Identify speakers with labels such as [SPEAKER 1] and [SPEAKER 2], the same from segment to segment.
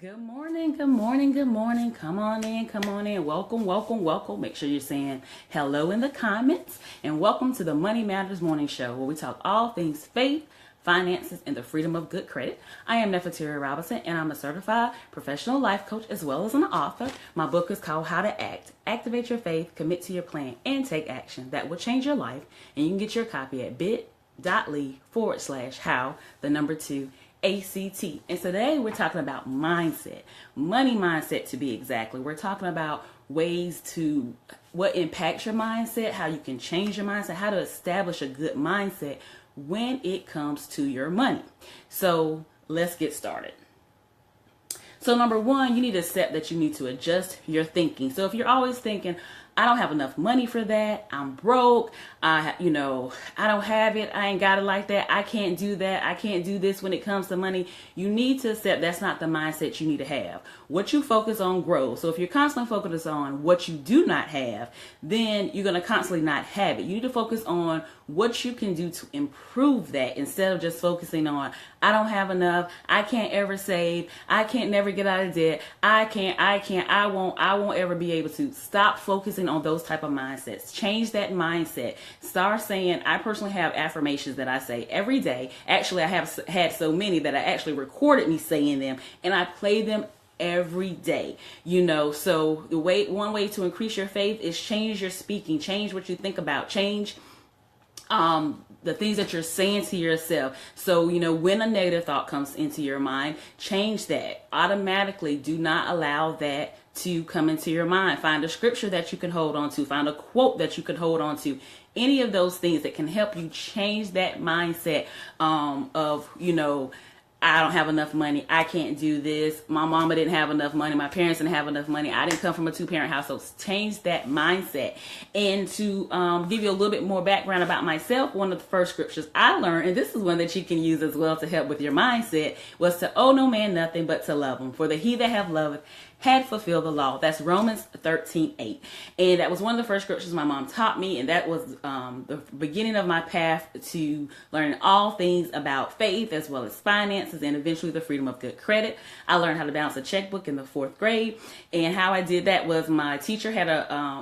[SPEAKER 1] Good morning, good morning, good morning. Come on in, come on in. Welcome, welcome, welcome. Make sure you're saying hello in the comments. And welcome to the Money Matters Morning Show, where we talk all things faith, finances, and the freedom of good credit. I am Nefateria Robinson, and I'm a certified professional life coach as well as an author. My book is called How to Act. Activate your faith, commit to your plan, and take action that will change your life. And you can get your copy at bit.ly/how, the number 2, ACT. And today we're talking about mindset, money mindset to be exactly. We're talking about ways to what impacts your mindset, how you can change your mindset, how to establish a good mindset when it comes to your money. So let's get started. So number one, you need to accept that you need to adjust your thinking. So if you're always thinking, I don't have enough money for that, I'm broke, I don't have it, I ain't got it like that, I can't do that, I can't do this when it comes to money, you need to accept that's not the mindset you need to have. What you focus on grows. So if you're constantly focused on what you do not have, then you're going to constantly not have it. You need to focus on what you can do to improve that instead of just focusing on, I don't have enough, I can't ever save, I can't never get out of debt, I won't ever be able to. Stop focusing on those type of mindsets. Change that mindset. Start saying, I personally have affirmations that I say every day. Actually, I have had so many that I actually recorded me saying them, and I play them every day. So one way to increase your faith is change your speaking, change what you think about, change the things that you're saying to yourself. So, when a negative thought comes into your mind, change that. Automatically, do not allow that to come into your mind. Find a scripture that you can hold on to. Find a quote that you can hold on to. Any of those things that can help you change that mindset of, I don't have enough money, I can't do this, my mama didn't have enough money, my parents didn't have enough money, I didn't come from a 2-parent household. Change that mindset. And to give you a little bit more background about myself, one of the first scriptures I learned, and this is one that you can use as well to help with your mindset, was to owe no man nothing but to love him. For the he that have loved had fulfilled the law. That's Romans 13:8. And that was one of the first scriptures my mom taught me, and that was the beginning of my path to learning all things about faith as well as finances and eventually the freedom of good credit. I learned how to balance a checkbook in the 4th grade, and how I did that was my teacher had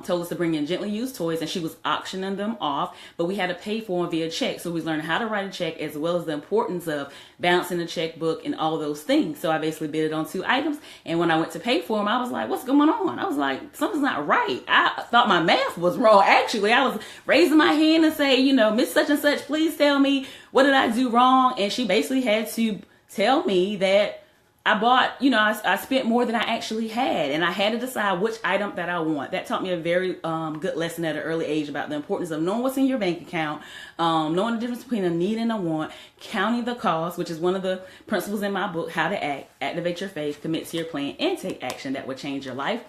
[SPEAKER 1] told us to bring in gently used toys, and she was auctioning them off, but we had to pay for them via check. So we was learning how to write a check as well as the importance of balancing a checkbook and all those things. So I basically bid it on 2 items, and when I went to pay for them, I was like, what's going on? I was like, something's not right. I thought my math was wrong. Actually, I was raising my hand and say, Miss such and such, please tell me, what did I do wrong? And she basically had to tell me that I bought, I spent more than I actually had, and I had to decide which item that I want. That taught me a very good lesson at an early age about the importance of knowing what's in your bank account, knowing the difference between a need and a want, counting the cost, which is one of the principles in my book, How to Act, Activate Your Faith, Commit to Your Plan, and Take Action that will change your life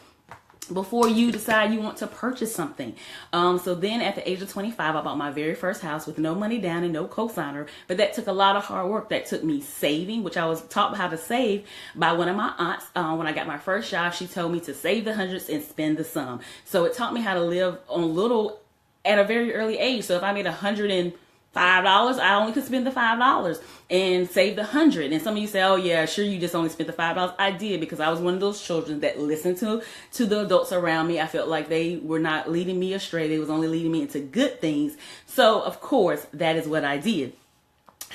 [SPEAKER 1] before you decide you want to purchase something. So then at the age of 25, I bought my very first house with no money down and no cosigner, but that took a lot of hard work. That took me saving, which I was taught how to save by one of my aunts. When I got my first job, she told me to save the hundreds and spend the sum. So it taught me how to live on little at a very early age. So if I made $105, I only could spend the $5 and save the 100. And some of you say, oh yeah, sure, you just only spent the $5. I did, because I was one of those children that listened to the adults around me. I felt like they were not leading me astray. They was only leading me into good things. So of course, that is what I did.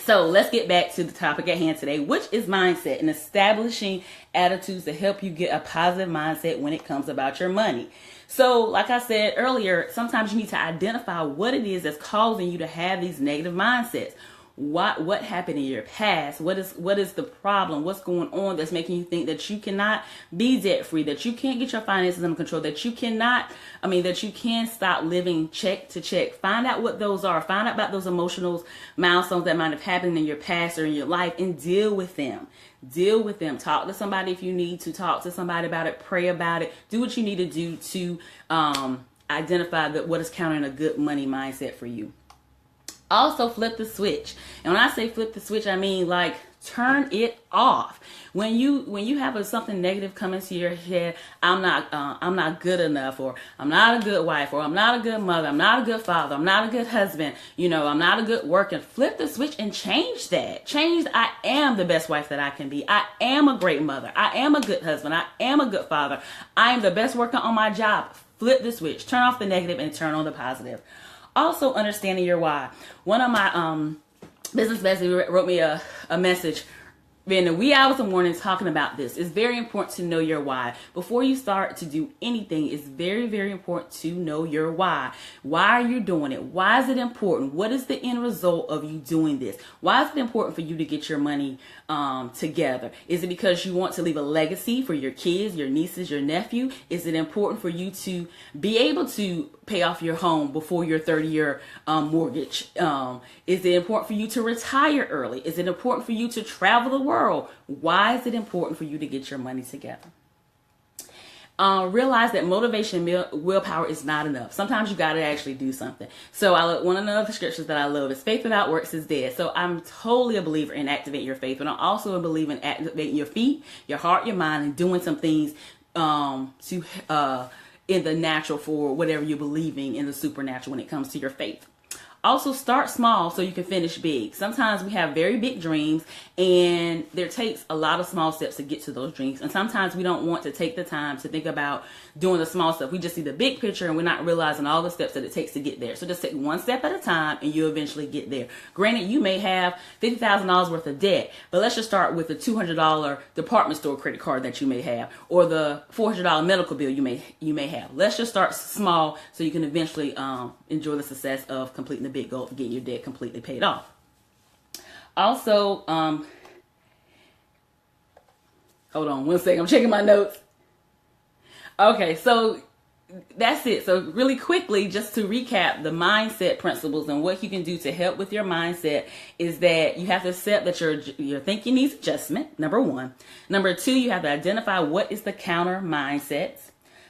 [SPEAKER 1] So let's get back to the topic at hand today, which is mindset and establishing attitudes to help you get a positive mindset when it comes about your money. So like I said earlier, sometimes you need to identify what it is that's causing you to have these negative mindsets. What happened in your past? What is the problem? What's going on that's making you think that you cannot be debt free, that you can't get your finances under control, that you can stop living check to check? Find out what those are. Find out about those emotional milestones that might have happened in your past or in your life, and deal with them. Deal with them. Talk to somebody if you need to. Talk to somebody about it. Pray about it. Do what you need to do to identify what is counting a good money mindset for you. Also, flip the switch. And when I say flip the switch, I mean like Turn it off. When you have something negative come into your head, I'm not good enough, or I'm not a good wife, or I'm not a good mother, I'm not a good father, I'm not a good husband, I'm not a good worker. Flip the switch and change that. I am the best wife that I can be. I am a great mother. I am a good husband. I am a good father. I am the best worker on my job. Flip the switch. Turn off the negative and turn on the positive. Also, understanding your why. One of my business besties wrote me a message in the wee hours of the morning talking about this. It's very important to know your why. Before you start to do anything, it's very, very important to know your why. Why are you doing it? Why is it important? What is the end result of you doing this? Why is it important for you to get your money together? Is it because you want to leave a legacy for your kids, your nieces, your nephew? Is it important for you to be able to pay off your home before your 30-year mortgage? Is it important for you to retire early? Is it important for you to travel the world? Why is it important for you to get your money together? Realize that motivation, willpower is not enough. Sometimes you got to actually do something. So one of the other scriptures that I love is faith without works is dead. So I'm totally a believer in activating your faith, but I'm also a believer in activating your feet, your heart, your mind, and doing some things in the natural for whatever you're believing in the supernatural when it comes to your faith. Also, start small so you can finish big. Sometimes we have very big dreams, and there takes a lot of small steps to get to those dreams. And sometimes we don't want to take the time to think about doing the small stuff. We just see the big picture, and we're not realizing all the steps that it takes to get there. So just take one step at a time, and you'll eventually get there. Granted, you may have $50,000 worth of debt, but let's just start with the $200 department store credit card that you may have, or the $400 medical bill you may have. Let's just start small so you can eventually enjoy the success of completing the big goal to get your debt completely paid off. Also, hold on one second. I'm checking my notes. Okay, so that's it. So really quickly, just to recap the mindset principles and what you can do to help with your mindset is that you have to accept that your thinking needs adjustment, number one. Number two, you have to identify what is the counter mindset.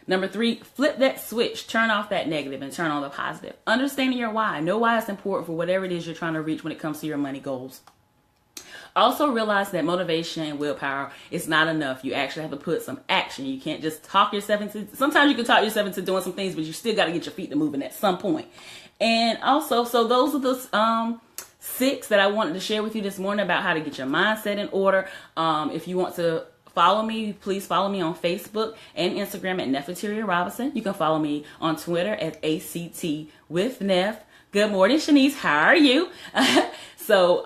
[SPEAKER 1] Number three, flip that switch, turn off that negative and turn on the positive. Understanding your why. Know why it's important for whatever it is you're trying to reach when it comes to your money goals. Also realize that motivation and willpower is not enough. You actually have to put some action. You can't just talk yourself into, sometimes you can talk yourself into doing some things, but you still got to get your feet to moving at some point. And also, so those are the 6 that I wanted to share with you this morning about how to get your mindset in order. If you want to follow me, please follow me on Facebook and Instagram at Nefateria Robinson. You can follow me on Twitter at ACT with Nef. Good morning, Shanice. How are you? So,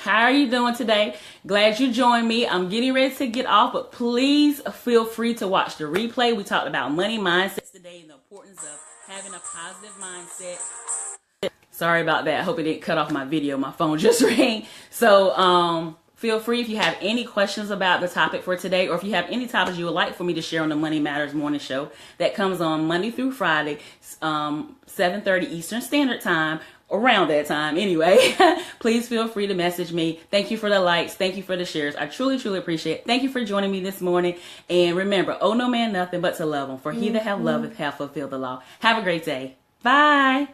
[SPEAKER 1] how are you doing today? Glad you joined me. I'm getting ready to get off, but please feel free to watch the replay. We talked about money mindsets today and the importance of having a positive mindset. Sorry about that. I hope it didn't cut off my video. My phone just rang. So, feel free if you have any questions about the topic for today, or if you have any topics you would like for me to share on the Money Matters Morning Show that comes on Monday through Friday, 7:30 Eastern Standard Time, around that time anyway. Please feel free to message me. Thank you for the likes. Thank you for the shares. I truly, truly appreciate it. Thank you for joining me this morning. And remember, owe no man nothing but to love him. For he that hath loveth hath fulfilled the law. Have a great day. Bye.